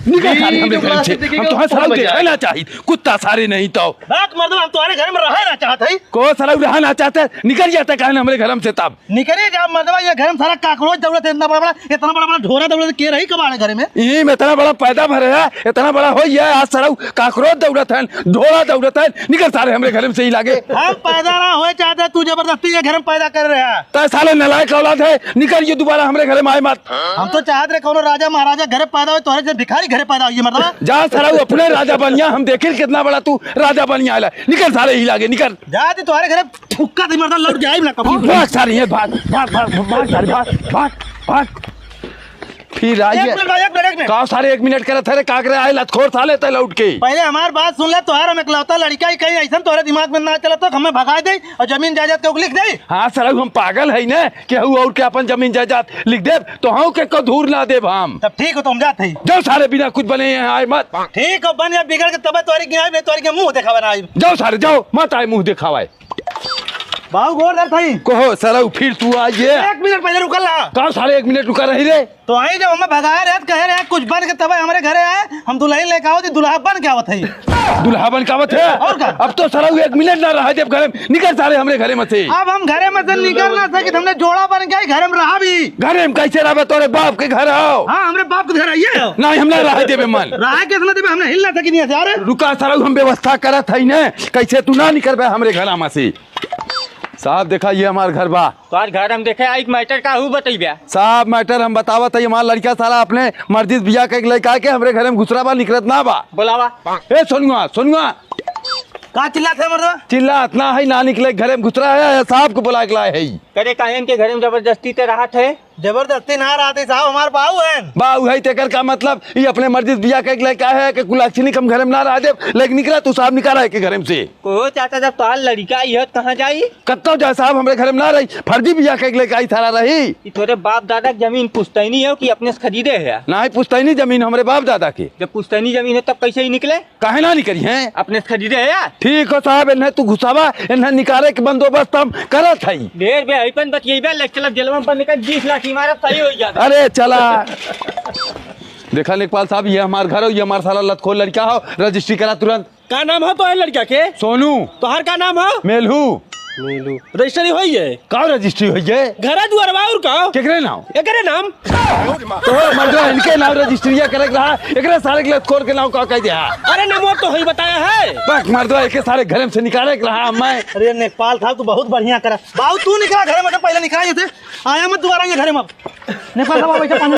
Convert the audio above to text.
निकल सारे हमरे घर से। हम तो सारा देखना चाहिए कुत्ता सारे नहीं तो मर्द हम तुम्हारे घर में रहना ना चाहते को सारा रहना चाहते निकल जाता कहने हमरे घर से तब निकले जा मर्दवा ये घर में सारा काकरोच दौड़त है इतना बड़ा ढोरा दौड़त के रही कबाड़े घर में ये में इतना बड़ा पैदा भरे है इतना बड़ा हो गया आज सारा काकरोच दौड़त है ढोरा दौड़त है निकल सारे हमरे घर में से ही लागे हम पैदा ना हो चाहते तू जबरदस्ती ये घर में पैदा कर रहे हैं तो साले नालायक औलाद है निकल ये दोबारा हमरे घर में आए मत हम तो चाहते रहे कौन राजा महाराजा घर पैदा हो तुम्हारे जब भिखारी घर पैदा हुई मर्दवा जा सारा अपने राजा बनिया हम देखे कितना बड़ा तू राजा बनिया आला निकल सारे ही लागे निकल जा तुम्हारे घर फुक्का थी मर्दा लौट जाए ना कभी भाग सारी है भाग भाग भाग भाग सारी भाग भाग भाग फिर आइए का सारे 1 मिनट करे थे काकरे आए लतखोर साले ते लौट के पहले हमार बात सुन ले तोहार हम इकलौता लड़का ही कहीं ऐसा तोहरे दिमाग में ना चला तो हमें भगा दे और जमीन जायदाद को लिख दे। हाँ सर हम पागल है ना कि और के अपन जमीन जायदाद लिख दे तो हम के को दूर ना दे हम तब ठीक हो तुम जाते ही जाओ सारे बिना कुछ बने हैं आए मत ठीक हो बन या बिगड़ के तब तोरी के मुंह देखा बना जाओ सारे जाओ मत आए मुंह दिखावाए बाबू गोर दर भाई कहो सर फिर तू आइए 1 मिनट पहले रुकल ला कहा सारे 1 मिनट रुका रही रे तो आई जब हमें भगाया रहे कहे रहे कुछ बन के तब हमारे घरे आए हम दुल्हन लेके आओ दुल्हा बन के आवत है दुल्हा बन के आवत है और क्या अब तो सर 1 मिनट ना रहा जब घर में निकल सारे हमरे घरे में से अब हम घरे में से निकल ना सके हमने जोड़ा बन के घरे में रहा भी घरे में कैसे रहा तोरे बाप के घर आओ हाँ हमरे बाप के घर आइए नहीं हमने रहा देवे मन रहा कैसे ना देवे हमने हिलना था कि नहीं यार रुका सर हम व्यवस्था करत है ना कैसे तू ना निकल हमरे घर में से साहब देखा ये हमार घर बा तो आज घर हम देखे एक मैटर का हूँ बताइए साहब मैटर हम बतावत है हमारा लड़का सारा अपने मर्जी बिया के लड़का के हमरे घर में घुसरा बा निकलत ना बा बोलावा ए सोनुआ सोनुआ का चिल्लाते मर्दवा चिल्ला इतना है ना निकले घरे में घुसरा है साहब को बुला के लाए है करे कायन के घर में जबरदस्ती ते रहा थे जबरदस्ती ना रहते साहब हमारे बाबू है बाऊ है तेकर का मतलब ये अपने मर्जी बिया के लड़का है कि कुलाक्षणी कम घर में ना रह दे लेकिन निकला तू साहब निकाला है के घर में से को चाचा जब तो लड़का यह कहाँ जाई कत्तो जा साहब हमरे घर में ना रही फर्जी बिया के लड़का ही थारा रही थोड़े बाप दादा की जमीन पुश्तैनी है कि अपने से खरीदे है ना ही पुश्तैनी जमीन हमारे बाप दादा की जब पुश्तैनी जमीन है तब कैसे ही निकले काहे ना निकली है अपने से खरीदे है यार ठीक हो साहब इन्हें तू घुसावा इन्हें निकाले के बंदोबस्त हम करत है ढेर बे अपन बतिएबे लेक्चर जेल में बंद कर 20 लाख इमारत सही हो जाता अरे चला देखा लेखपाल साहब ये हमार घर हो ये हमारा साला लतखोर लड़का हो रजिस्ट्री करा तुरंत का नाम है तो है लड़का के सोनू तोहर का नाम है मेलहू रजिस्ट्री होई है का रजिस्ट्री हुई है घरा दुआरवा और का केकरे नाम एकरे नाम तो मतलब इनके नाम रजिस्ट्रिया करे रहा एकरे सारे के लतखोर के नाम का कह दिया अरे नमो तो ही बताया है बक मर्दवा एक सारे घर से निकाले के रहा मैं अरे नेपाल था तू बहुत बढ़िया करा बाबू तू निकला घर में पहले निकला जैसे आया मत दोबारा ये घर में नेपाल साहब